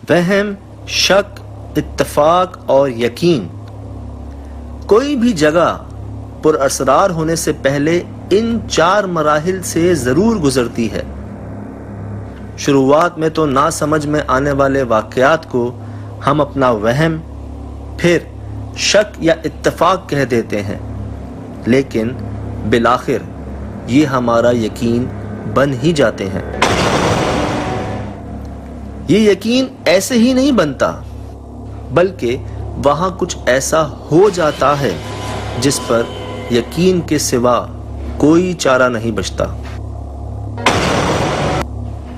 वहम, शक, इत्तफाक और यकीन। कोई भी जगह पुरअसरार होने से पहले इन 4 मराहिल से जरूर गुजरती है। शुरुआत में तो ना समझ में आने वाले वाकयात को हम अपना वहम, फिर शक या इत्तफाक कह देते हैं, लेकिन बिलाखिर ये हमारा यकीन बन ही जाते हैं। ये यकीन ऐसे ही नहीं बनता, बल्कि वहां कुछ ऐसा हो जाता है जिस पर यकीन के सिवा कोई चारा नहीं बचता।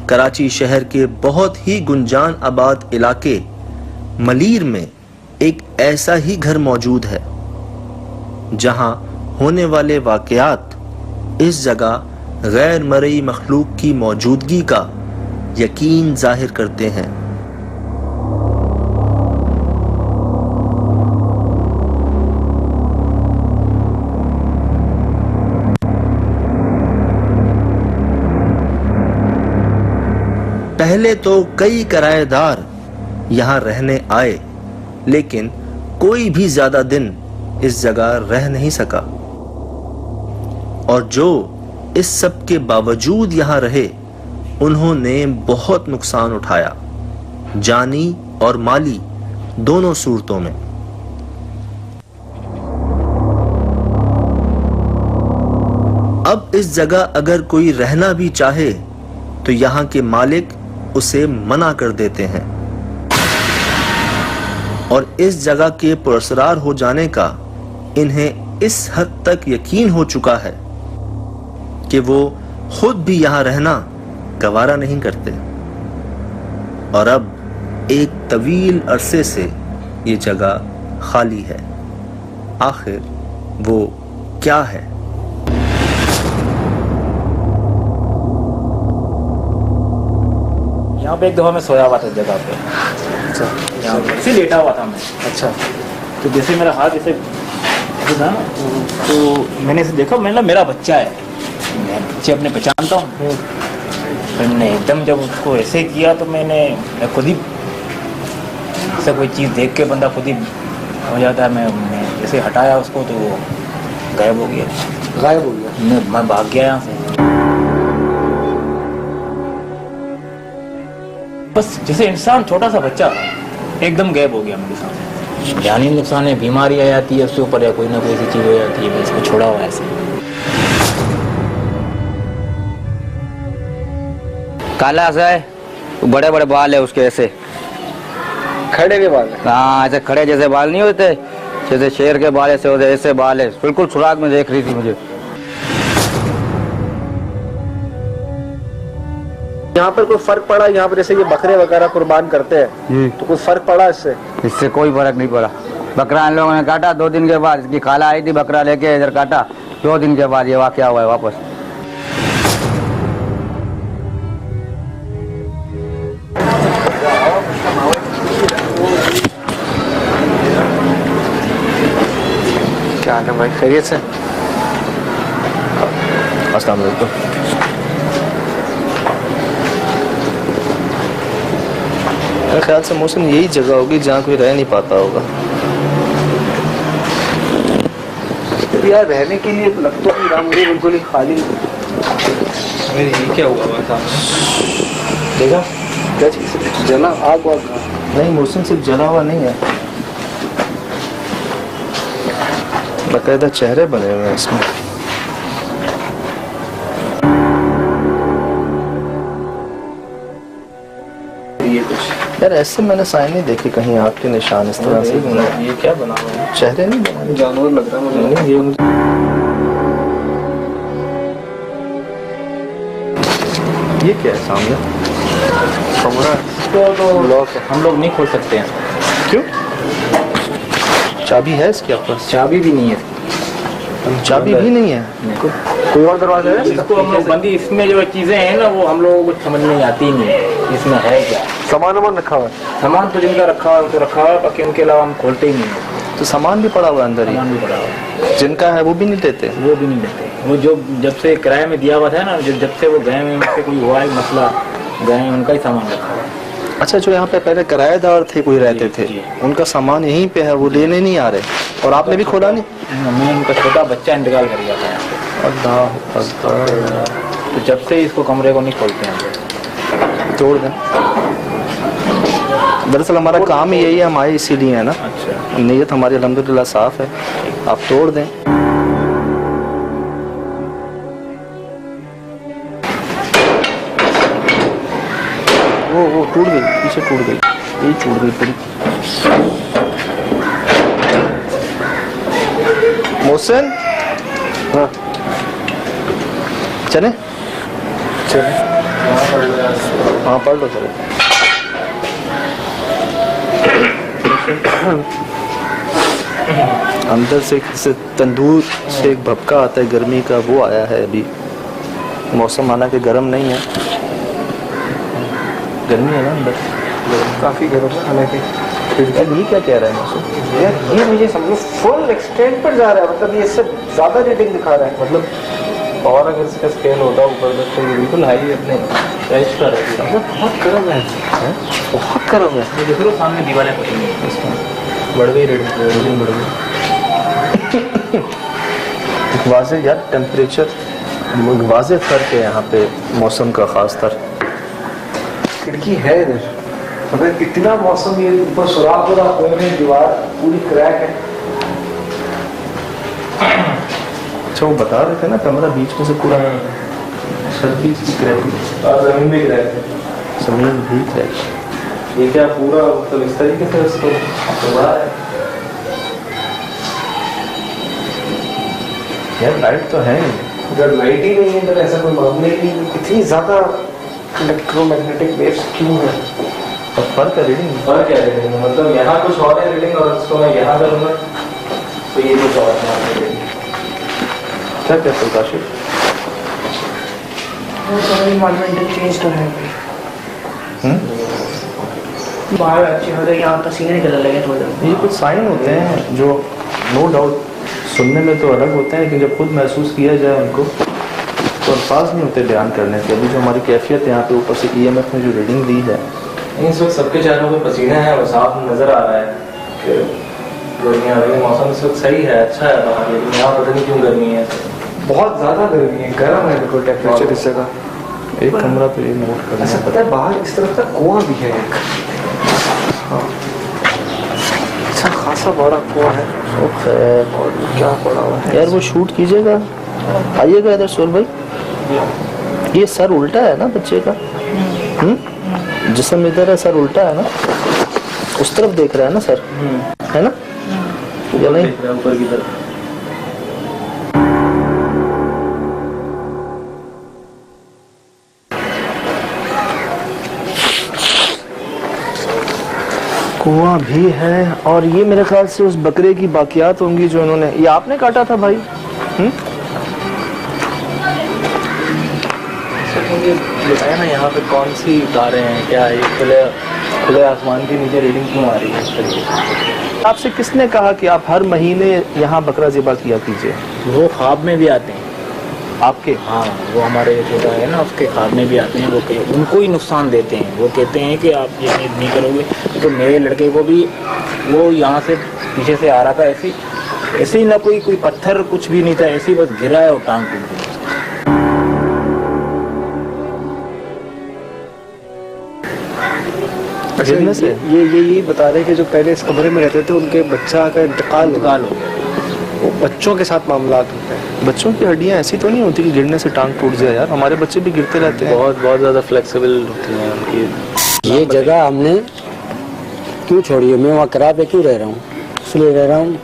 कराची शहर के बहुत ही गुंजान आबाद इलाके मलीर में एक ऐसा ही घर मौजूद है जहां होने वाले वाकयात इस जगह गैर मरई मखलूक की मौजूदगी का यकीन जाहिर करते हैं। पहले तो कई किराएदार यहां रहने आए, लेकिन कोई भी ज्यादा दिन इस जगह रह नहीं सका, और जो इस सब के बावजूद यहां रहे उन्होंने बहुत नुकसान उठाया, जानी और माली दोनों सूरतों में। अब इस जगह अगर कोई रहना भी चाहे तो यहां के मालिक उसे मना कर देते हैं, और इस जगह के पुरअसरार हो जाने का इन्हें इस हद तक यकीन हो चुका है कि वो खुद भी यहां रहना गवारा नहीं करते। और अब एक तवील अरसे से ये जगह खाली है। आखिर वो क्या है? यहाँ पे एक दफा मैं सोया हुआ था जगह पे। अच्छा, यहाँ पे ऐसे लेटा हुआ था मैं। अच्छा, तो जैसे मेरा हाथ ऐसे था ना, तो मैंने ऐसे देखा, मैंने मेरा बच्चा है, मैं बच्चे अपने पहचानता हूँ। मैंने एकदम जब उसको ऐसे किया तो मैं खुद ही ऐसा कोई चीज़ देख के बंदा खुद ही हो जाता है। मैं जैसे हटाया उसको तो वो गायब हो गया। गायब हो गया? मैं भाग गया यहाँ से। बस जैसे इंसान छोटा सा बच्चा एकदम गायब हो गया मेरे सामने। जानी नुकसान है, बीमारी आ जाती है उसके ऊपर, या कोई ना कोई ऐसी चीज़ हो जाती है, मैं इसको छोड़ा हुआ ऐसे। काला सा है, बड़े बड़े बाल है उसके, ऐसे खड़े के बाल? हाँ, ऐसे खड़े जैसे बाल नहीं होते, जैसे शेर के बाल ऐसे होते, ऐसे बाल है। बिल्कुल सुराग में देख रही थी मुझे। यहाँ पर कोई फर्क पड़ा? यहाँ पर जैसे ये बकरे वगैरह कुर्बान करते हैं, तो कोई फर्क पड़ा इससे? इससे कोई फर्क नहीं पड़ा। बकरा इन लोगों ने काटा, 2 दिन के बाद इसकी खाला आई थी, बकरा लेके इधर काटा, 2 दिन के बाद ये वाकया हुआ है वापस। क्या हाल है भाई, खैरियत से? अस्सलाम वालेकुम। मेरे ख्याल से मौसम यही जगह होगी जहाँ कोई रह नहीं पाता होगा। यार रहने के लिए लग तो नहीं रहा मुझे, बिल्कुल ही खाली। ये क्या हुआ था? देखा क्या चीज़? जला आग वाग? नहीं, मौसम सिर्फ जला हुआ नहीं है, बाकायदा चेहरे बने हुए हैं इसमें। ये कुछ यार ऐसे मैंने साइन नहीं देखे कहीं, आग के निशान इस तरह से। ये क्या बना हुआ है? चेहरे नहीं बने, जानवर लग रहा है मुझे। नहीं, ये मुझे ये क्या है सामने? कमरा तो लॉक है। हम लोग नहीं खोल सकते हैं। क्यों? चाबी है इसके पास? चाबी भी नहीं है। चाबी भी नहीं है? कोई और दरवाजा है? इसको हम लोग बंदी, इसमें जो चीजें हैं ना वो हम लोगों को समझ में आती नहीं है इसमें है क्या। सामान वामान रखा हुआ है? सामान तो जिनका रखा हुआ है उनको रखा हुआ है, बाकी उनके अलावा हम खोलते ही नहीं है। तो सामान भी पड़ा हुआ है अंदर ही? सामान भी पड़ा हुआ है, जिनका है वो भी नहीं देते? वो भी नहीं देते। वो जो जब से किराए में दिया हुआ था ना, जब से वो गए में उनसे कोई हुआ है मसला, गए में उनका ही सामान रखा हुआ है। अच्छा, जो यहाँ पे पहले किराएदार थे कोई रहते थे, उनका सामान यहीं पे है, वो लेने नहीं आ रहे, और आपने भी खोला नहीं? मम्मी उनका छोटा बच्चा इंतकाल कर गया था यहाँ पे। तो जब से इसको कमरे को नहीं खोलते हैं, तोड़ दें। दरअसल हमारा काम ही यही है, हम आए इसीलिए है ना। अच्छा, नीयत हमारी अल्हम्दुलिल्लाह साफ है, आप तोड़ दें। वो टूट गई, पीछे टूट गई, यही टूट गई पूरी। मोहसिन, हाँ चले चले, हाँ पढ़ लो चले। अंदर से तंदूर से एक भपका आता है गर्मी का, वो आया है अभी। मौसम हालांकि गर्म नहीं है, गर्मी है ना अंदर, काफी गर्म है हालांकि। ये क्या कह रहा है मौसम? यार ये मुझे समझो फुल एक्सटेंट पर जा रहा है, मतलब ये इससे ज्यादा रीडिंग दिखा रहा है, मतलब और अगर इसका स्केल होता ऊपर तक तो ये बिल्कुल हाई अपने टेस्ट कर रही है। बहुत गर्म है, बहुत गर्म है। ये देख लो सामने दीवारें पड़ी हुई हैं। बढ़ गई रीडिंग बढ़ गई। वाज़ेह यार टेम्परेचर, वाज़ेह फर्क है यहाँ पे मौसम का, खास तर। खिड़की है इधर, मगर कितना मौसम, ये ऊपर सुराख हो रहा है, दीवार पूरी क्रैक है। अच्छा, वो बता रहे थे ना कमरा बीच में से पूरा सर्दी की क्रैक, और जमीन भी गिरा है। जमीन भी क्रैक। ये क्या पूरा मतलब इस तरीके से इसको हुआ है? यार लाइट तो है नहीं, अगर लाइट ही नहीं है तो ऐसा कोई मामला ही नहीं। इतनी ज्यादा इलेक्ट्रोमैग्नेटिक वेव्स क्यों है? और फर्क है रीडिंग। और क्या रीडिंग है? मतलब यहाँ कुछ और है रीडिंग, और इसको मैं यहाँ करूँगा तो ये कुछ और है रीडिंग। क्या कहते हो काशिफ? इन्वायरमेंटल चेंज तो है, बाहर अच्छे हो रहे, यहाँ पसीने निकलने लगे थोड़े। ये कुछ साइन होते हैं जो नो डाउट सुनने में तो अलग होते हैं, लेकिन जब खुद महसूस किया जाए उनको तो अल्फाज नहीं होते बयान करने के। अभी जो हमारी कैफियत है यहाँ पे ऊपर से EMF में जो रीडिंग दी है, इस वक्त सबके चेहरों पे पसीना है और साफ नजर आ रहा है कि गर्मी आ रही है। मौसम इस वक्त सही है, अच्छा है बाहर, लेकिन यहाँ पता नहीं क्यों गर्मी है। बहुत ज्यादा गर्मी है, गर्म है बिल्कुल टेम्परेचर इस जगह। एक कमरा तो ये नोट करना ऐसा पता है बाहर इस तरफ तक कुआं भी है एक, अच्छा खासा बड़ा कुआं है। और क्या पड़ा हुआ है यार वो शूट कीजिएगा, आइएगा इधर सोल भाई। ये सर उल्टा है ना बच्चे का, जिस्म इधर है, सर उल्टा है ना, उस तरफ देख रहा है ना सर, है ना या नहीं? ऊपर की तरफ कुआं भी है, और ये मेरे ख्याल से उस बकरे की बाकियात होंगी जो इन्होंने, ये आपने काटा था भाई? बताया ना यहाँ पे कौन सी तारें हैं, क्या है, खुले आसमान के नीचे रीडिंग क्यों आ रही है इस तरीके से? आपसे किसने कहा कि आप हर महीने यहाँ बकरा ज़िबा किया कीजिए? वो ख्वाब में भी आते हैं आपके? हाँ, वो हमारे छोटा है ना, उसके ख्वाब में भी आते हैं। वो उनको ही नुकसान देते हैं। वो कहते हैं कि आप ये नहीं करोगे। तो मेरे लड़के को भी वो यहाँ से पीछे से आ रहा था, ऐसे ही ना कोई पत्थर कुछ भी नहीं था, ऐसे ही बस गिरा है और टांग टूट गई। गिरने से ये बता रहे हैं कि जो पहले इस कमरे में रहते थे उनके बच्चा का इंतकाल हो गया। वो बच्चों के साथ मामला होते हैं। बच्चों की हड्डियाँ ऐसी तो नहीं होती कि गिरने से टांग टूट जाए यार, हमारे बच्चे भी गिरते रहते हैं। बहुत ज़्यादा फ्लेक्सिबल होती हैं उनकी। ये जगह हमने क्यों छोड़ी है? मैं वहाँ किराए पे क्यों रह रहा हूँ? इसलिए रह रहा हूँ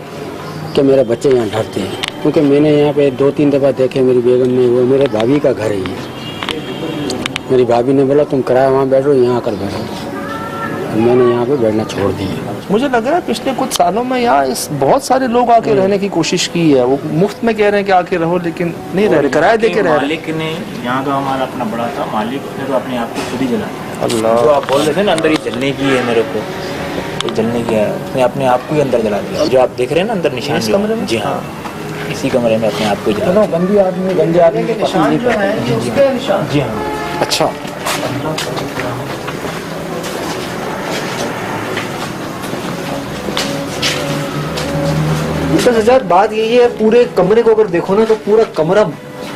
कि मेरे बच्चे यहाँ डरते हैं, क्योंकि मैंने यहाँ पे 2-3 दफ़ा देखे, मेरी बेगम ने, वो मेरे भाभी का घर है ये। मेरी भाभी ने बोला तुम किराया वहाँ बैठो, यहाँ आकर बैठो। मैंने यहाँ पे बैठना छोड़ दिया। मुझे लग रहा है पिछले कुछ सालों में यहाँ बहुत सारे लोग आके रहने की कोशिश की है। वो मुफ्त में कह रहे हैं कि आके रहो, लेकिन नहीं रह रहे, किराया दे के रह रहे। मालिक ने यहाँ का हमारा अपना बड़ा था मालिक, उसने तो अपने आप को खुद ही जला दिया। अल्लाह, जो आप बोल रहे थे ना अंदर ही जलने की है, मेरे को ये जलने की है, उसने अपने आप को ही अंदर जला दिया। जो आप देख रहे हैं ना अंदर निशान, इस कमरे में? जी हाँ, इसी कमरे में अपने आप को जला। गंदे आदमी के निशान जो है, उसके निशान। जी हाँ। अच्छा तो सजाद बात यही है, पूरे कमरे को अगर देखो ना तो पूरा कमरा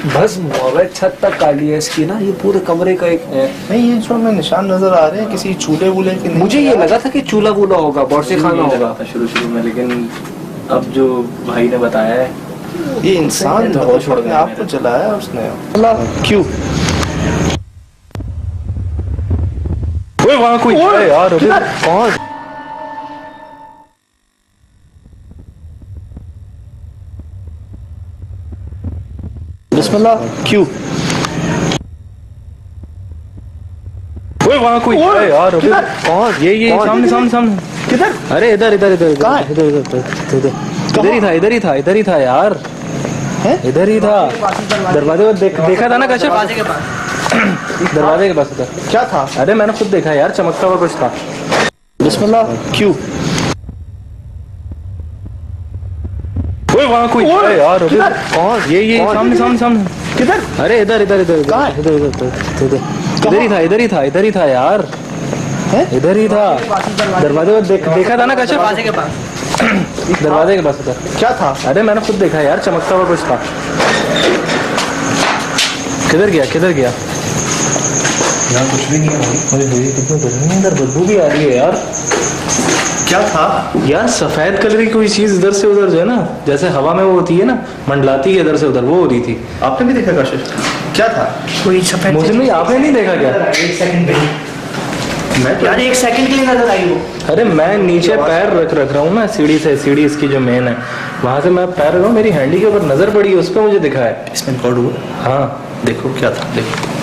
भस्म हुआ है, छत तक काली है इसकी ना, ये पूरे कमरे का एक नहीं ये इसमें निशान नजर आ रहे हैं किसी चूल्हे वूल्हे के नहीं। मुझे ये लगा था कि चूल्हा वूल्हा होगा, बोरसे खाना होगा शुरू में, लेकिन अब जो भाई ने बताया है ये इंसान बहुत अपने आप को जलाया उसने। क्यों? वहाँ कोई है यार, कौन? बिस्मिल्लाह। क्यों? वहाँ कोई है यार, कौन? ये सामने सामने सामने। किधर? अरे इधर इधर इधर कहाँ है? इधर ही था यार, इधर ही था। दरवाजे पर देखा था ना कश्यप, दरवाजे के पास था। क्या था? अरे मैंने खुद देखा यार, चमकता हुआ कुछ था। बिस्मिल्लाह। क्यों? वहाँ कोई है यार, कौन? ये सामने सामने सामने। किधर? अरे इधर कहाँ है? इधर ही था यार, इधर ही था। दरवाजे पर देखा था ना कश्यप, दरवाजे के पास था। क्या था? अरे मैंने खुद देखा यार, चमकता हुआ कुछ था। किधर गया? यहाँ कुछ भी नहीं है भाई, कितनी गर्मी अंदर, बदबू भी आ रही है यार। क्या था यार सफेद कलर की कोई चीज इधर से उधर जो है ना, जैसे हवा में वो होती है ना, मंडलाती है इधर से उधर, वो हो रही थी। आपने भी देखा काशिश? क्या था? कोई सफेद मुझे नहीं, आपने नहीं देखा क्या? एक सेकंड भाई, मैं तो यार एक सेकंड के लिए नजर आई वो। अरे मैं नीचे पैर रख रहा हूँ ना, सीढ़ी इसकी जो मेन है, वहां से मैं पैर रख रहा हूँ, मेरी हैंडी के ऊपर नजर पड़ी, उस पर मुझे दिखा है। इसमें रिकॉर्ड हुआ। हाँ देखो क्या था, देखो।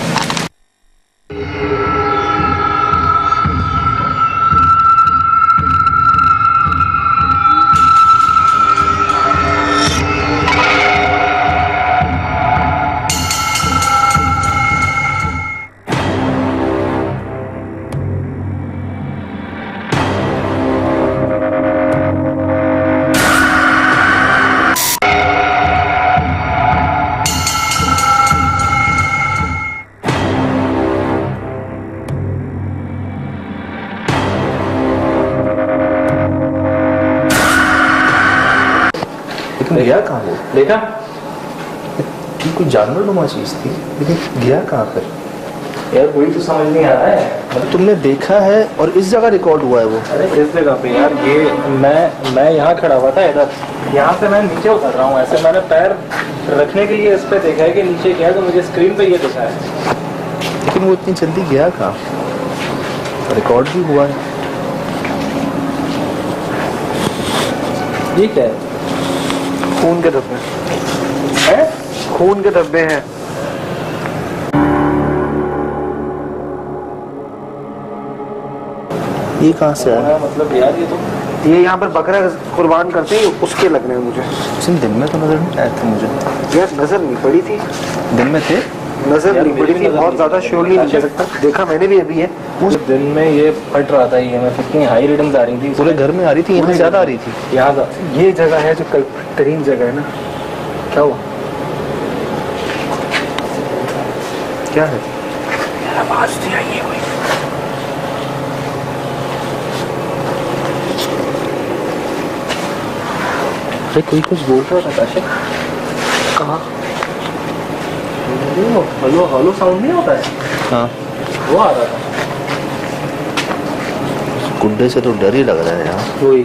लेकिन गया कहाँ वो? देखा? कोई जानवर नुमा चीज थी, लेकिन गया कहाँ पर? यार वही तो समझ नहीं आ रहा है। मतलब तुमने देखा है और इस जगह रिकॉर्ड हुआ है वो? अरे इस जगह पे यार, ये मैं यहाँ खड़ा हुआ था इधर, यहाँ से मैं नीचे उतर रहा हूँ, ऐसे मैंने पैर रखने के लिए इस पे देखा है कि नीचे क्या है, तो मुझे स्क्रीन पे ये दिखा है। लेकिन वो इतनी जल्दी गया कहाँ? रिकॉर्ड भी हुआ है। ये क्या है? खून के धब्बे हैं, खून के धब्बे हैं। ये कहाँ से आया? मतलब यार ये यहाँ पर बकरा कुर्बान करते हैं, उसके लग रहे हैं मुझे। उसने दिन में तो नजर नहीं आया था मुझे। यार नजर नहीं पड़ी थी, दिन में थे? नजर नहीं पड़ी थी, बहुत ज्यादा श्योरली नहीं कह सकता, देखा मैंने भी अभी है। उस दिन में ये फट रहा था, ये मैं कितनी हाई रीडिंग्स आ रही थी, पूरे घर में आ रही थी, यहाँ ज्यादा आ रही थी। यहाँ ये जगह है जो बेहतरीन जगह है ना। क्या हुआ? क्या है? आवाज नहीं आई है कोई। अरे कोई कुछ बोल रहा था काशिफ। कहाँ? हेलो हेलो साउंड नहीं होता है? हाँ, वो आ रहा था। गुड्डे से तो डर ही लग रहा है यार। वही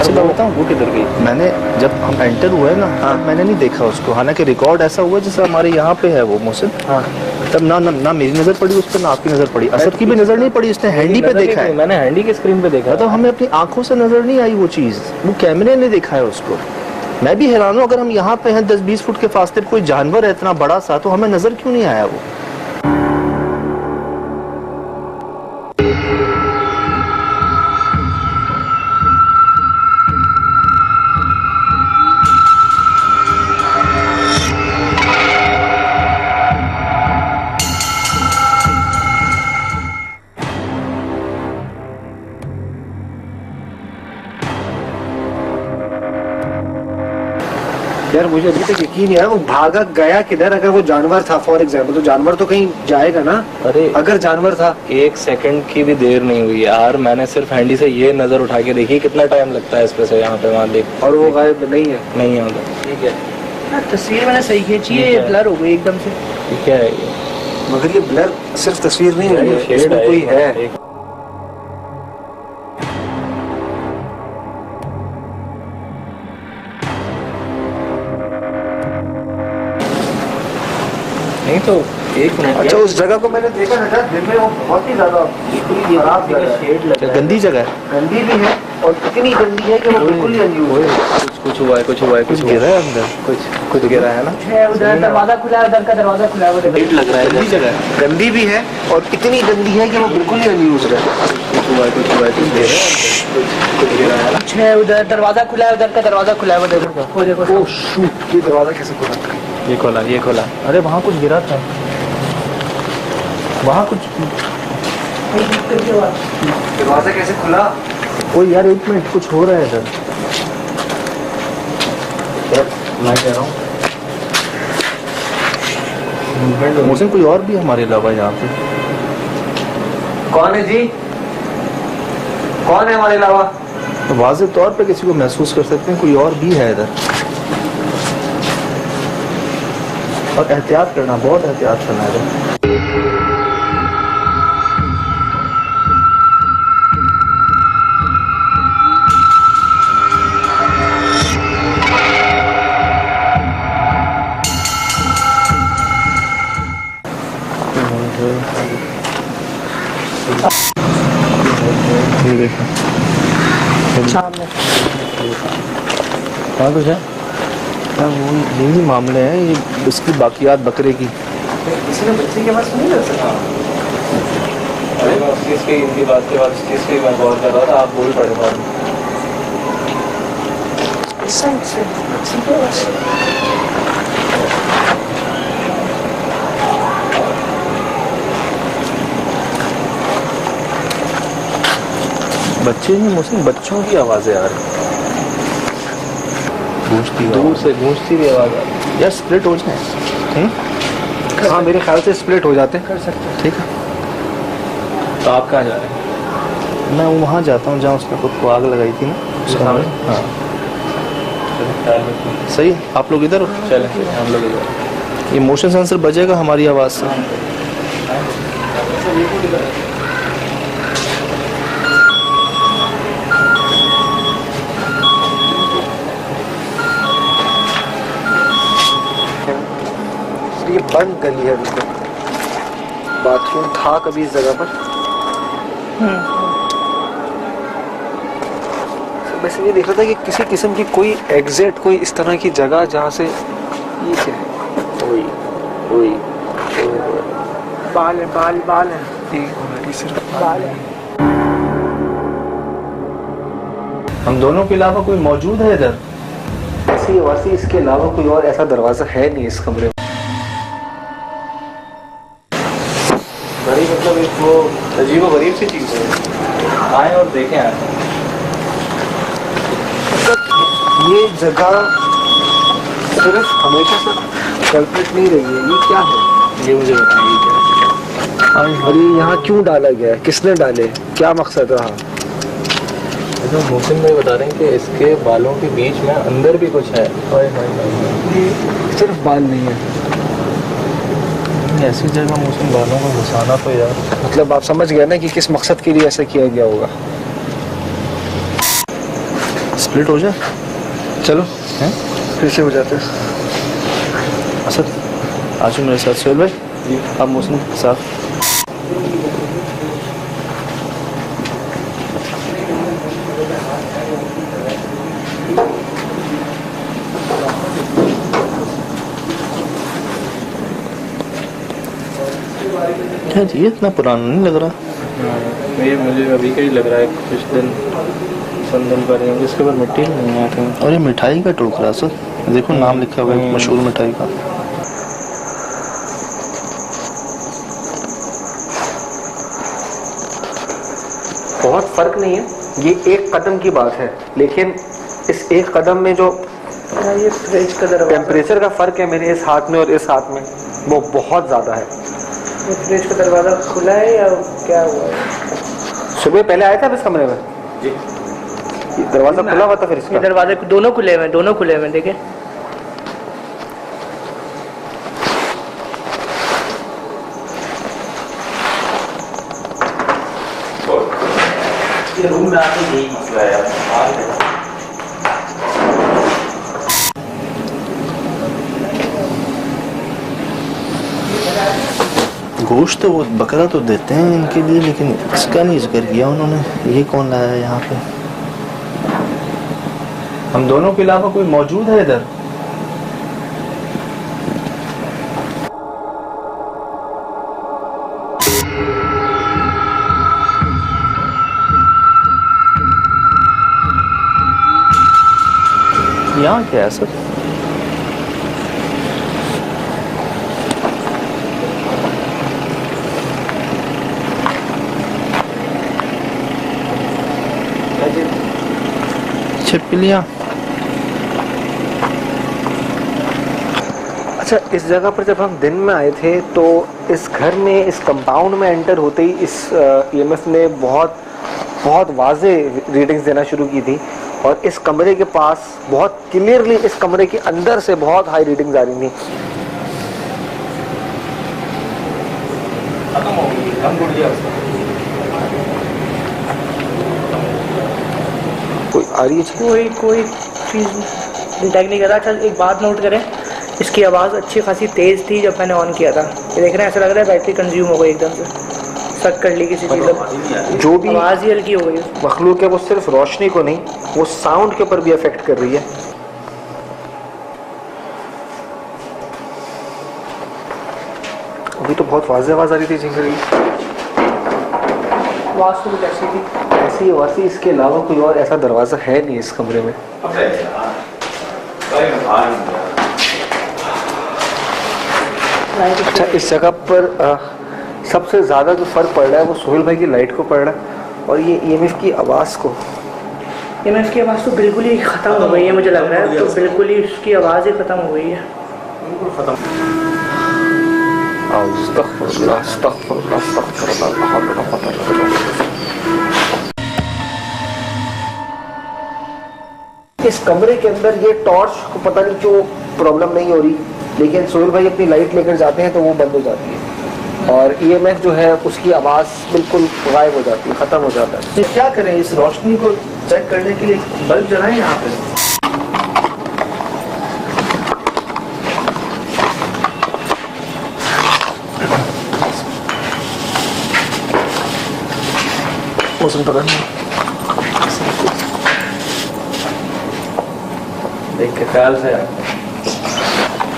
चलो बताऊँ वो किधर गई? मैंने जब हम एंटर हुए ना, मैंने नहीं देखा उसको, हालांकि रिकॉर्ड ऐसा हुआ जैसे हमारे यहाँ पे है वो मोहसिन। हाँ। तब ना मेरी नजर पड़ी उस पर, ना आपकी नजर पड़ी, असद की भी नजर नहीं पड़ी, उसने हैंडी पे देखा है। मैंने हैंडी की स्क्रीन पे देखा, तो हमें अपनी आंखों से नजर नहीं आई वो चीज, वो कैमरे ने देखा है उसको। मैं भी हैरान हूँ, अगर हम यहाँ पे हैं 10-20 फुट के फासले पे कोई जानवर है इतना बड़ा सा, तो हमें नजर क्यों नहीं आया वो? यार यार मुझे अभी तक यकीन नहीं है वो भागा गया किधर। अगर वो जानवर था फॉर एग्जाम्पल, तो जानवर तो कहीं जाएगा ना। अरे अगर जानवर था, 1 सेकंड की भी देर नहीं हुई यार, मैंने सिर्फ हैंडी से ये नजर उठा के देखी कितना टाइम लगता है इस पे से यहाँ पे वहाँ देख, और वो गायब नहीं है। नहीं है उधर। ठीक है, तस्वीर मैंने सही खींची है, ये ब्लर हो गई एकदम से। ठीक है, मगर ये ब्लर सिर्फ तस्वीर नहीं है, शेड इसमें कोई है। नहीं तो 1 मिनट। अच्छा, उस जगह को मैंने देखा था दिन में, वो बहुत ही ज्यादा खराब जगह है। शेड लगा, गंदी जगह है। गंदी भी है और इतनी गंदी है कि वो बिल्कुल ही अनयूज है। कुछ हुआ है, कुछ हुआ है, कुछ गिरा है अंदर, कुछ गिरा है ना। है उधर दरवाजा खुला है, उधर का दरवाजा खुला है, वो देखो। लाइट लग रहा है। गंदी जगह है। गंदी भी है और इतनी गंदी है कि वो बिल्कुल ही अनयूज है। कुछ हुआ है, कुछ हुआ है, कुछ गिरा है, कुछ गिरा है ना। कुछ है उधर, दरवाजा खुला है, उधर का दरवाजा खुला है, वो देखो। वो देखो। ओह शूट, ये दरवाजा कैसे खुला? ये खोला, ये खोला। अरे वहाँ कुछ गिरा था, वहाँ कुछ। दरवाजा कैसे खुला? ओ यार 1 मिनट, कुछ हो रहा है इधर। मैं कह रहा हूँ मोहसिन कोई और भी हमारे अलावा यहाँ पे? कौन है जी? कौन है हमारे अलावा? तो वाज़ेह तौर पे किसी को महसूस कर सकते हैं कोई और भी है इधर। और एहतियात करना, बहुत एहतियात करना है इधर। ये देखो सामने कहाँ कुछ है? हाँ, वो यही मामले हैं, ये इसकी बाकियात बकरे की। किसी ने बच्चे के पास नहीं कर सका। अरे मैं उस चीज़ की, इनकी बात के बाद उस चीज़ की मैं गौर कर रहा था, आप बोल पड़े बाद में। बच्चे नहीं मोहसिन, बच्चों की आवाज़ें आ रही गूंजती दूर से गूंजती हुई आवाज़ आ रही है। यार स्प्लिट हो जाए। हाँ, मेरे ख्याल से स्प्लिट हो जाते हैं। कर सकते हैं। ठीक है, तो आप कहाँ जा रहे हैं? मैं वहाँ जाता हूँ जहाँ उसने खुद को आग लगाई थी ना, उस कमरे में। हाँ सही है, आप लोग इधर हो। चलें हम लोग इधर। ये मोशन सेंसर बजेगा हमारी आवाज़ से। ये बंद गली है अभी तक। बाथरूम था कभी इस जगह पर? तो मैं ये देख रहा था कि किसी किस्म की कोई एग्जिट, कोई इस तरह की जगह जहाँ से ये क्या है? ओए बाल है, बाल है, ये सिर्फ बाल है। हम दोनों के अलावा कोई मौजूद है इधर? ऐसी वैसी इसके अलावा कोई और ऐसा दरवाजा है नहीं इस कमरे में। बड़ी मतलब एक वो अजीब गरीब सी चीज़ है, आए और देखें आए। ये जगह सिर्फ हमेशा से कल्प्रिट नहीं रही है। ये क्या है? ये मुझे बताइए क्या है? और ये यहाँ क्यों डाला गया है? किसने डाले? क्या मकसद रहा? तो मोहसिन भाई बता रहे हैं कि इसके बालों के बीच में अंदर भी कुछ है। ये सिर्फ बाल नहीं है। ऐसी जगह मोहसिन बालों को घुसाना तो यार। मतलब आप समझ गए ना कि किस मकसद के लिए ऐसा किया गया होगा। स्प्लिट हो जाए, चलो हैं फिर से हो जाते हैं। असद आजू मेरे साथ। सोहेल भाई आप मोहसिन के साथ। क्या जी, ये इतना पुराना नहीं लग रहा। ये मुझे अभी का ही लग रहा है, कुछ दिन संदन पर है, इसके ऊपर मिट्टी नहीं आती। और ये मिठाई का टोकरा सर, देखो नाम लिखा हुआ है मशहूर मिठाई का। बहुत फर्क नहीं है, ये एक कदम की बात है, लेकिन इस एक कदम में जो ये फ्रिज का दरवाजा, टेम्परेचर का फ़र्क है मेरे इस हाथ में और इस हाथ में, वो बहुत ज़्यादा है। ये फ्रिज का दरवाजा खुला है या क्या हुआ है? सुबह पहले आया था इस कमरे में जी, दरवाज़ा खुला हुआ था फिर इसका? ये दरवाजे दोनों खुले हुए, दोनों खुले हुए, देखे। ये रूम में आके यही मसला है यार। गोश्त तो वो बकरा तो देते हैं इनके लिए, लेकिन इसका नहीं जिक्र किया उन्होंने। ये कौन लाया है यहाँ पे? हम दोनों के अलावा कोई मौजूद है इधर? यहाँ क्या है सर? छिपकलियाँ। अच्छा, इस जगह पर जब हम दिन में आए थे तो इस घर में, इस कंपाउंड में एंटर होते ही इस ईएमएफ ने बहुत बहुत वाज़े रीडिंग्स देना शुरू की थी, और इस कमरे के पास बहुत क्लियरली इस कमरे के अंदर से बहुत हाई रीडिंग्स आ रही थी। कोई आ रही है? कोई चीज़ डिटेक्ट नहीं कर रहा। अच्छा, एक बात नोट करें, इसकी आवाज़ अच्छी खासी तेज़ थी जब मैंने ऑन किया था। ये देख रहे हैं, ऐसा लग रहा है बैटरी कंज्यूम हो गई एकदम से, शक कर ली किसी चीज़। जो भी आवाज़ ही हल्की हो गई। मखलूक है वो सिर्फ रोशनी को नहीं, वो साउंड के ऊपर भी अफेक्ट कर रही है। अभी तो बहुत वाज़ेह आवाज़ आ रही थी झिंग रही। आवाज़ तो कुछ ऐसी थी, ऐसी आवाज़, इसके अलावा कोई और ऐसा दरवाज़ा है नहीं इस कमरे में। अच्छा, इस जगह पर सबसे ज़्यादा जो फ़र्क पड़ रहा है वो सोहेल भाई की लाइट को पड़ रहा है, और ये ईएमएफ की आवाज़ को। ईएमएफ की आवाज़ तो बिल्कुल ही ख़त्म हो गई है, मुझे लग रहा है। तो बिल्कुल ही उसकी आवाज़ ही ख़त्म हो गई है। इस कमरे के अंदर ये टॉर्च को पता नहीं क्यों प्रॉब्लम नहीं हो रही, लेकिन सोहेल भाई अपनी लाइट लेकर जाते हैं तो वो बंद हो जाती है, और ईएमएफ जो है उसकी आवाज़ बिल्कुल गायब हो जाती है, ख़त्म हो जाता है। तो क्या करें, इस रोशनी को चेक करने के लिए बल्ब जलाएं यहाँ पे? मौसम पता नहीं, देख के ख्याल से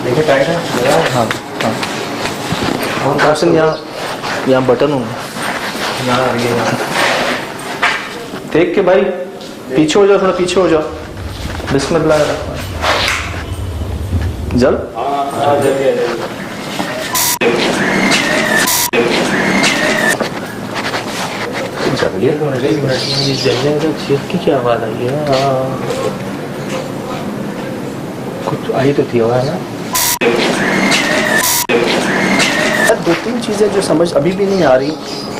देखिए टाइट है। हाँ हाँ, मौसम यहाँ बटन होंगे, यहाँ आ रही है, यहाँ देख के भाई पीछे हो जाओ, थोड़ा पीछे हो जाओ। बिस्मिल्लाह जल। की क्या आवाज आई है? कुछ आई तो थी आवाज ना। दो तीन चीजें जो समझ अभी भी नहीं आ रही,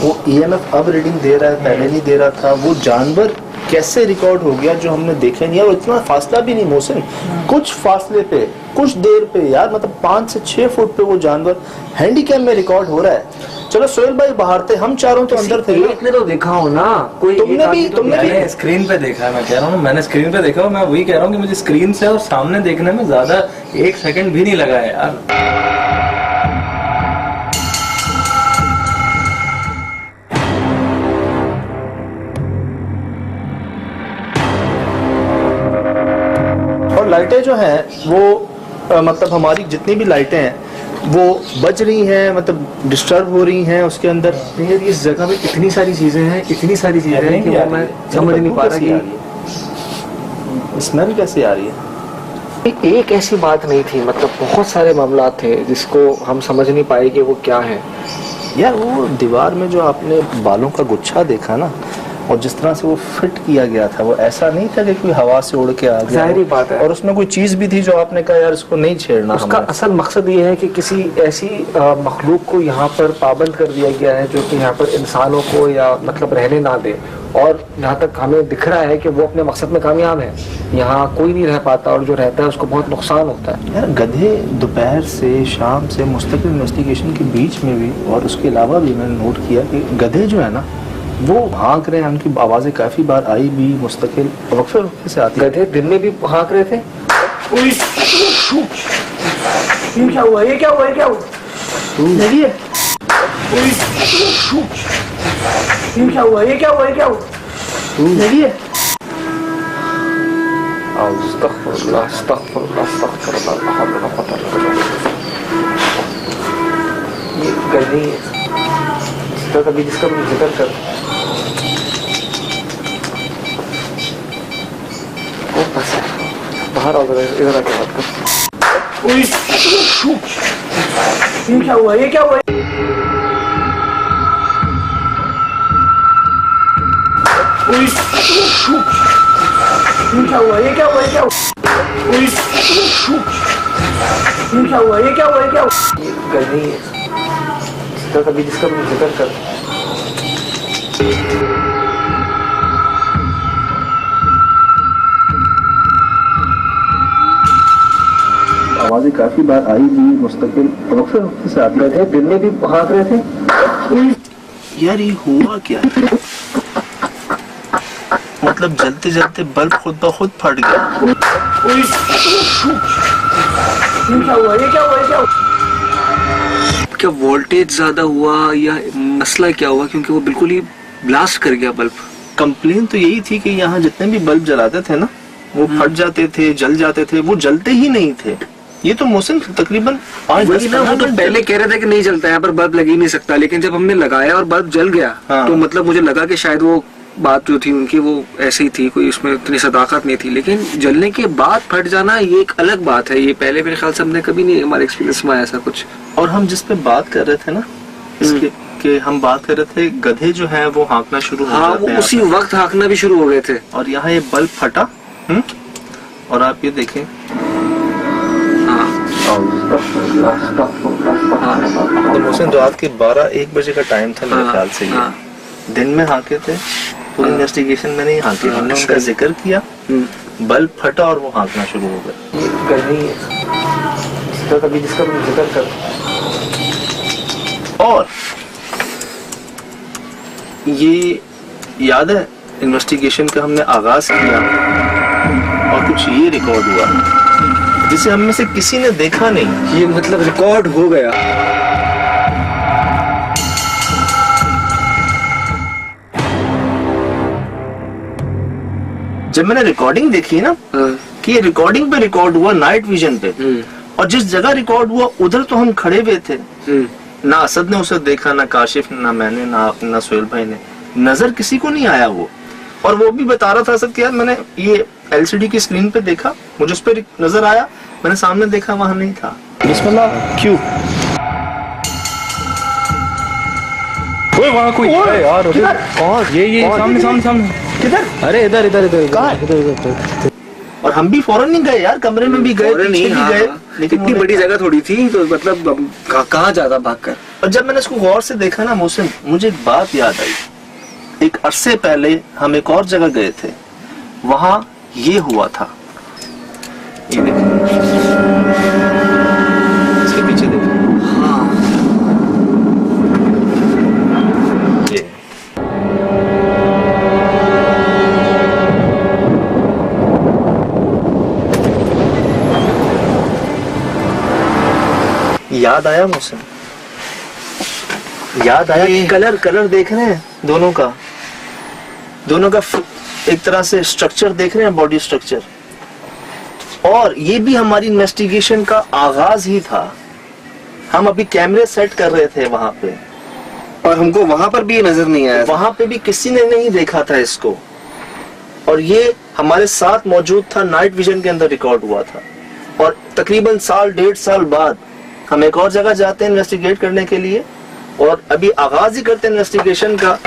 वो ईएमएफ अब रीडिंग दे रहा है, पहले नहीं दे रहा था। वो जानवर कैसे रिकॉर्ड हो गया जो हमने देखा नहीं है, और इतना फासला भी नहीं मौसम, कुछ फासले पे, कुछ देर पे यार, मतलब 5 से 6 फुट पे वो जानवर हैंडीकैम में रिकॉर्ड हो रहा है। चलो सोहेल भाई बाहर थे, हम चारों तो अंदर थे। आपने तो देखा हो ना, कोई तुमने भी स्क्रीन पे देखा है, मैं कह रहा हूँ, मैंने स्क्रीन पे देखा, मैं वही कह रहा हूँ कि मुझे स्क्रीन से और सामने देखने में ज्यादा 1 सेकंड भी नहीं लगा है यार। और लाइटें जो हैं वो मतलब हमारी जितनी भी लाइटें हैं वो बज रही हैं, मतलब डिस्टर्ब हो रही हैं उसके अंदर। इस जगह पे इतनी सारी चीजें हैं, इतनी सारी चीजें हैं कि वो मैं समझ नहीं पा रहा कि स्मेल कैसे आ रही है। एक ऐसी बात नहीं थी, मतलब बहुत सारे मामला थे जिसको हम समझ नहीं पाए कि वो क्या है। यार वो दीवार में जो आपने बालों का गुच्छा देखा ना, और जिस तरह से वो फिट किया गया था वो ऐसा नहीं था कि कोई हवा से उड़ के आ गया। जाहिर बात है। और उसमें कोई चीज भी थी जो आपने कहा यार इसको नहीं छेड़ना। उसका असल मकसद ये है कि किसी ऐसी मखलूक को यहाँ पर पाबंद कर दिया गया है जो कि यहाँ पर इंसानों को या मतलब रहने ना दे, और जहाँ तक हमें दिख रहा है कि वो अपने मकसद में कामयाब है। यहाँ कोई नहीं रह पाता और जो रहता है उसको बहुत नुकसान होता है। यार गधे दोपहर से शाम से मुस्तकिल इन्वेस्टिगेशन के बीच में भी और उसके अलावा भी मैंने नोट किया कि गधे जो है ना वो हाँक रहे हैं, उनकी आवाजें काफी बार आई भी मुस्तकिल वक्फे से आती। गधे दिन में भी हाँक रहे थे। ये क्या हुआ, ये क्या हुआ, ये क्या हुआ? देखिए ये क्या हुआ, ये क्या हुआ, ये क्या हुआ? देखिए अस्तगफिरुल्लाह, अस्तगफिरुल्लाह, अस्तगफिरुल्लाह, ला हौला वला कुव्वता इल्ला बिल्लाह। ये गधे इसका कभी जिसका भी जिक्र कर वो बस बाहर आ गए, इधर आके बात कर। ये क्या हुआ, ये क्या हुआ? ये क्या हुआ, ये क्या हुआ, ये क्या हुआ? ये क्या हुआ, ये क्या हुआ, ये क्या हुआ? ये गधे इसका कभी जिसका भी जिक्र कर। आवाजें काफी बार आई भी मुस्तकिल वक्फे से आती। गधे दिन में भी हाँक रहे थे। यार ये हुआ क्या है? मतलब जलते जलते बल्ब खुद ब खुद फट गया। ये क्या हुआ, ये क्या हुआ, ये क्या हुआ? क्या वोल्टेज ज्यादा हुआ या मसला क्या हुआ, क्योंकि वो बिल्कुल ही ब्लास्ट कर गया बल्ब। कंप्लेन तो यही थी कि यहाँ जितने भी बल्ब जलाते थे ना वो फट जाते थे, जल जाते थे, वो जलते ही नहीं थे। ये तो मौसम तकरीबन 5-10 ना, वो तो पहले कह रहे थे कि नहीं जलता, यहाँ पर बल्ब लग ही नहीं सकता, लेकिन जब हमने लगाया और बल्ब जल गया तो मतलब मुझे लगा कि शायद वो बात जो थी उनकी वो ऐसी ही थी, कोई उसमें इतनी सदाकत नहीं थी। लेकिन जलने के बाद फट जाना ये एक अलग बात है। ये पहले मेरे ख्याल से हमने कभी नहीं, हमारे एक्सपीरियंस में आया ऐसा कुछ। और हम जिस पे बात कर रहे थे ना इसके कि हम बात कर रहे थे गधे जो हैं वो हाँकना शुरू हो जाते हैं। उसी वक्त हाँकना भी शुरू हो गए थे। और यहाँ ये बल्ब फटा। और आप ये देखें तो मोहसिन रात के 12-1 बजे का टाइम था मेरे ख्याल से। ये दिन में हाँके थे, पूरी इन्वेस्टिगेशन में नहीं हाँके। हमने उनका जिक्र किया, बल्ब फटा और वो हाँकना शुरू हो गए। ये गधे इसका कभी जिसका भी जिक्र कर। और ये याद है इन्वेस्टिगेशन का हमने आगाज किया और कुछ ये रिकॉर्ड हुआ जिसे हम में से किसी ने देखा नहीं। ये मतलब रिकॉर्ड हो गया। जब मैंने रिकॉर्डिंग देखी ना कि ये रिकॉर्डिंग पे रिकॉर्ड हुआ नाइट विजन पे, और जिस जगह रिकॉर्ड हुआ उधर तो हम खड़े हुए थे। ना असद ने उसे देखा, ना काशिफ, ना मैंने, ना सोहेल भाई ने, नजर किसी को नहीं आया वो। और वो भी बता रहा था असद कि यार मैंने ये एलसीडी की स्क्रीन पे देखा, मुझे उस पर नजर आया, मैंने सामने देखा, वहां नहीं था। बिस्मिल्लाह। क्यों? ओए वहाँ कोई है यार। कौन? ये सामने। किधर? अरे इधर। और हम भी फौरन नहीं गए यार, कमरे में भी गए, पीछे भी गए, लेकिन इतनी बड़ी जगह थोड़ी थी तो मतलब कहाँ जाता भागकर। और जब मैंने इसको गौर से देखा ना मोहसिन, मुझे एक बात याद आई। एक अरसे पहले हम एक और जगह गए थे, वहां ये हुआ था। ये देखिए, इसके पीछे देखिए। याद आया मुझसे, याद आया। कलर देख रहे हैं दोनों का एक तरह से स्ट्रक्चर देख रहे हैं, बॉडी स्ट्रक्चर। और ये भी हमारी इन्वेस्टिगेशन का आगाज ही था। हम अभी कैमरे सेट कर रहे थे वहां पे, और हमको वहां पर भी ये नजर नहीं आया। वहां पे भी किसी ने नहीं देखा था इसको, और ये हमारे साथ मौजूद था, नाइट विजन के अंदर रिकॉर्ड हुआ था। और तकरीबन 1.5 साल बाद हम एक और जगह जाते हैं इन्वेस्टिगेट करने के लिए, और अभी आगाज ही करते हैं इन्वेस्टिगेशन का।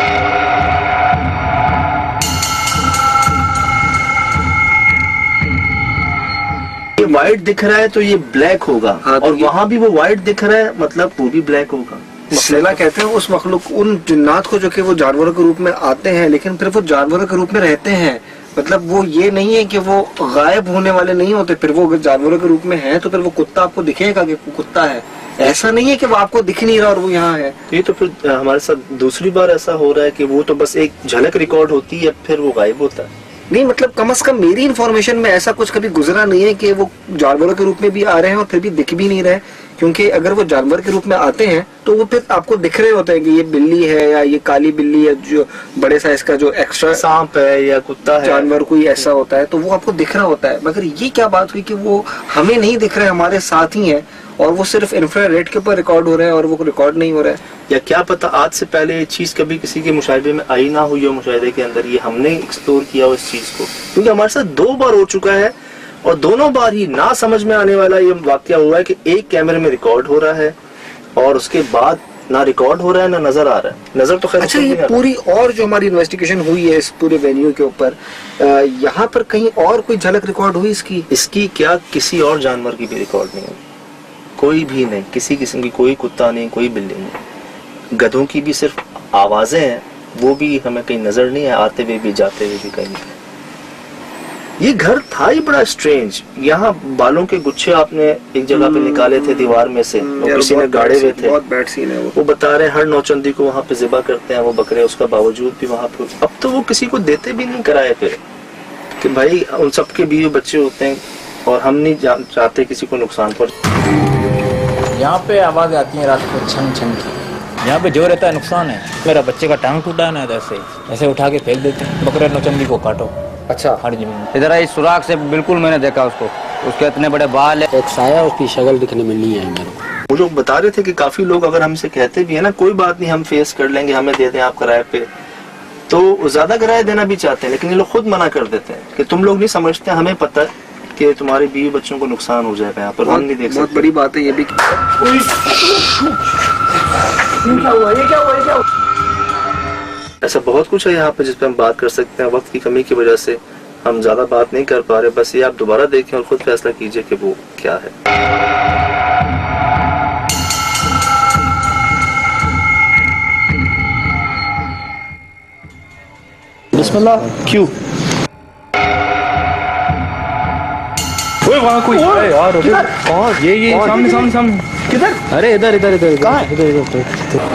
व्हाइट दिख रहा है तो ये ब्लैक होगा, हाँ, तो और वहां भी वो व्हाइट दिख रहा है मतलब वो भी ब्लैक होगा। सैला कहते हैं उस मखलूक, उन जिन्नात को जो कि वो जानवरों के रूप में आते हैं लेकिन फिर वो जानवरों के रूप में रहते हैं। मतलब वो ये नहीं है कि वो गायब होने वाले नहीं होते, फिर वो अगर जानवरों के रूप में है तो फिर वो कुत्ता आपको दिखेगा कि वो कुत्ता है, ऐसा नहीं है कि वो आपको दिख नहीं रहा और वो यहाँ है। ये तो फिर हमारे साथ दूसरी बार ऐसा हो रहा है कि वो तो बस एक झलक रिकॉर्ड होती है फिर वो गायब होता है। नहीं मतलब कम से कम मेरी इन्फॉर्मेशन में ऐसा कुछ कभी गुजरा नहीं है कि वो जानवरों के रूप में भी आ रहे हैं और फिर भी दिख भी नहीं रहे, क्योंकि अगर वो जानवर के रूप में आते हैं तो वो फिर आपको दिख रहे होते हैं कि ये बिल्ली है या ये काली बिल्ली है, जो बड़े साइज का जो एक्स्ट्रा सांप है या कुत्ता है, जानवर कोई ऐसा होता है तो वो आपको दिख रहा होता है। मगर ये क्या बात हुई कि वो हमें नहीं दिख रहे, हमारे साथ ही है और वो सिर्फ इंफ्रारेड के ऊपर रिकॉर्ड हो रहा है और वो रिकॉर्ड नहीं हो रहा है। या क्या पता आज से पहले ये चीज कभी किसी के मुशाहिदे में आई ना हुई हो, मुशाहिदे के अंदर ये हमने एक्सप्लोर किया हो इस चीज को, क्योंकि हमारे साथ 2 बार हो चुका है और दोनों बार ही ना समझ में आने वाला ये वाकया हुआ है कि एक कैमरे में रिकॉर्ड हो रहा है और उसके बाद ना रिकॉर्ड हो रहा है ना नजर आ रहा है। नजर तो खैर अच्छा, ये पूरी और जो हमारी इन्वेस्टिगेशन हुई है इस पूरे वेन्यू के ऊपर, यहाँ पर कहीं और कोई झलक रिकॉर्ड हुई इसकी? क्या किसी और जानवर की भी रिकॉर्ड नहीं हुई, कोई भी नहीं, किसी किस्म की कोई कुत्ता नहीं, कोई बिल्ली नहीं। गधों की भी सिर्फ आवाजें हैं, वो भी हमें कहीं नजर नहीं है आते हुए भी जाते हुए भी कहीं। ये घर था ही बड़ा स्ट्रेंज। यहाँ बालों के गुच्छे आपने एक जगह पे निकाले थे दीवार में से, वो किसी ने गाड़े हुए थे। बहुत बैड सीन है वो बता रहे हैं हर नौचंदी को वहाँ पे ज़िबा करते हैं वो बकरे, उसका बावजूद भी वहाँ पे अब तो वो किसी को देते भी नहीं कराए फिर कि भाई उन सबके बीवी बच्चे होते हैं और हम नहीं चाहते किसी को नुकसान पहुंचे। यहाँ पे आवाज आती है रात को छन छन की, यहाँ पे जो रहता है नुकसान है। मेरा बच्चे का टांग टूटा है ना, ऐसे उठा के फेंक देते हैं, बकरे नौचंदी को काटो। अच्छा, हर जमीन इधर इस सुराख से बिल्कुल मैंने देखा उसको, उसके इतने बड़े बाल है, एक साया उसकी शक्ल दिखने में नहीं आई मेरे को। वो लोग बता रहे थे कि काफी लोग अगर हमसे कहते भी है ना कोई बात नहीं हम फेस कर लेंगे, हमें दे दें आप किराए पे, तो ज्यादा किराया देना भी चाहते हैं लेकिन ये लोग खुद मना कर देते हैं कि तुम लोग नहीं समझते, हमें पता है कि तुम्हारे बीवी बच्चों को नुकसान हो जाएगा यहाँ पर, हम नहीं देख सकते। बहुत बड़ी बात है ये भी। ऐसा बहुत कुछ है यहाँ पे जिस पे हम बात कर सकते हैं, वक्त की कमी की वजह से हम ज्यादा बात नहीं कर पा रहे। बस ये आप दोबारा देखें और खुद फैसला कीजिए कि वो क्या है। बिस्मिल्लाह। क्यों? ओए वहाँ कोई है यार, कौन? ये सामने सामने सामने। किधर? अरे इधर इधर इधर, कहाँ है? इधर इधर।